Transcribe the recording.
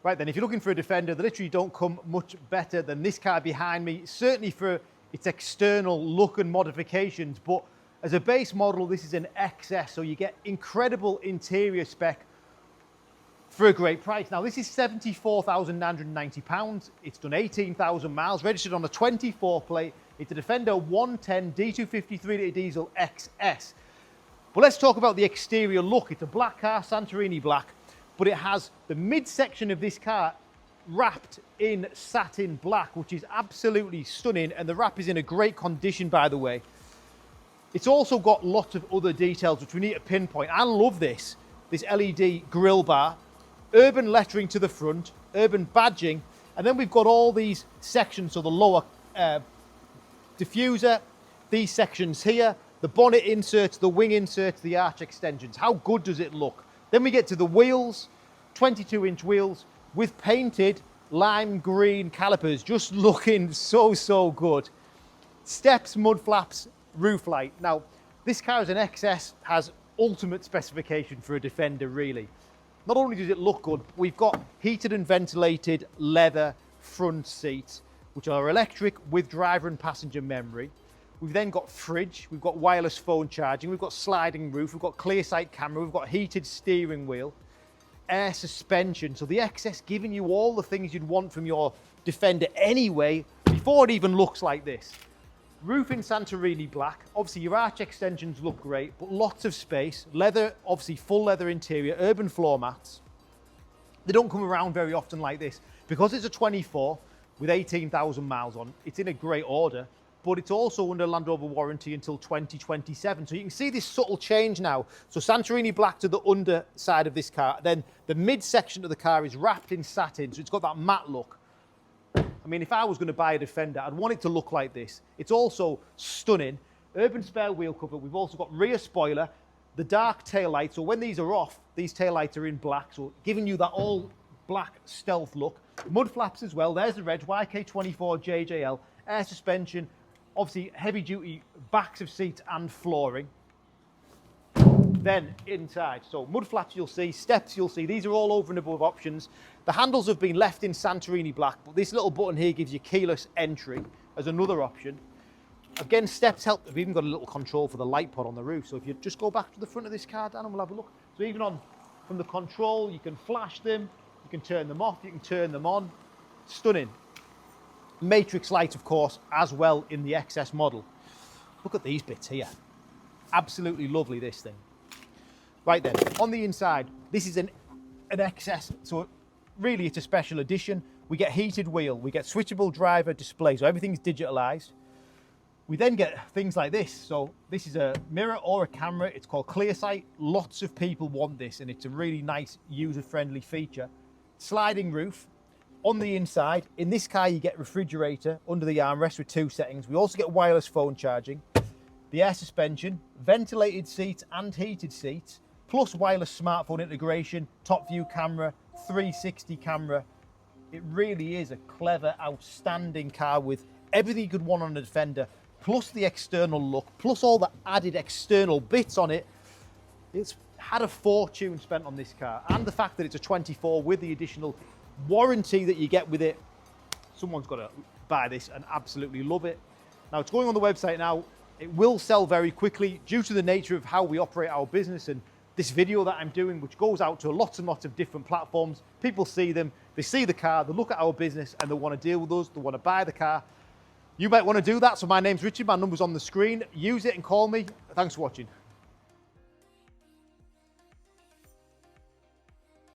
Right then, if you're looking for a Defender, they literally don't come much better than this car behind me, certainly for its external look and modifications, but as a base model, this is an XS, so you get incredible interior spec for a great price. Now, this is £74,990. It's done 18,000 miles, registered on a 24 plate. It's a Defender 110 D250 3-litre diesel XS. But let's talk about the exterior look. It's a black car, Santorini black, but it has the midsection of this car wrapped in satin black, which is absolutely stunning, and the wrap is in a great condition, by the way. It's also got lots of other details which we need to pinpoint. I love this LED grille bar, urban lettering to the front, urban badging, and then we've got all these sections, so the lower diffuser, these sections here, the bonnet inserts, the wing inserts, the arch extensions. How good does it look? Then we get to the wheels, 22-inch wheels with painted lime green calipers, just looking so good. Steps, mud flaps, roof light. Now, this car as an XS has ultimate specification for a Defender, really. Not only does it look good, we've got heated and ventilated leather front seats, which are electric with driver and passenger memory. We've then got fridge, we've got wireless phone charging, we've got sliding roof, we've got ClearSight camera, we've got heated steering wheel, air suspension. So the XS giving you all the things you'd want from your Defender anyway, before it even looks like this. Roof in Santorini black. Obviously your arch extensions look great, but lots of space. Leather, obviously full leather interior, urban floor mats. They don't come around very often like this. Because it's a 24 with 18,000 miles on, it's in a great order, but it's also under Land Rover warranty until 2027. So you can see this subtle change now. So Santorini black to the underside of this car. Then the midsection of the car is wrapped in satin, so it's got that matte look. I mean, if I was going to buy a Defender, I'd want it to look like this. It's also stunning. Urban spare wheel cover. We've also got rear spoiler, the dark tail light. So when these are off, these tail lights are in black, so giving you that all black stealth look. Mud flaps as well. There's the reg, YK24JJL. Air suspension, obviously heavy duty backs of seats and flooring. Then inside, so mud flaps you'll see, steps you'll see, these are all over and above options. The handles have been left in Santorini black, but this little button here gives you keyless entry as another option. Again, steps help. We've even got a little control for the light pod on the roof, so if you just go back to the front of this car, Dan, and we'll have a look. So even on from the control, you can flash them, you can turn them off, you can turn them on. Stunning. Matrix light, of course, as well in the XS model. Look at these bits here. Absolutely lovely, this thing. Right then, on the inside, this is an XS, so really it's a special edition. We get heated wheel, we get switchable driver display, so everything's digitalized. We then get things like this. So this is a mirror or a camera. It's called ClearSight. Lots of people want this, and it's a really nice user-friendly feature. Sliding roof. On the inside, in this car, you get refrigerator under the armrest with 2 settings. We also get wireless phone charging, the air suspension, ventilated seats and heated seats, plus wireless smartphone integration, top view camera, 360 camera. It really is a clever, outstanding car with everything you could want on a Defender, plus the external look, plus all the added external bits on it. It's had a fortune spent on this car, and the fact that it's a 24 with the additional warranty that you get with it. Someone's got to buy this and absolutely love it. Now, it's going on the website now. It will sell very quickly due to the nature of how we operate our business, and this video that I'm doing, which goes out to lots and lots of different platforms. People see them, they see the car, they look at our business, and they want to deal with us, they want to buy the car. You might want to do that. So my name's Richard, my number's on the screen. Use it and call me. Thanks for watching.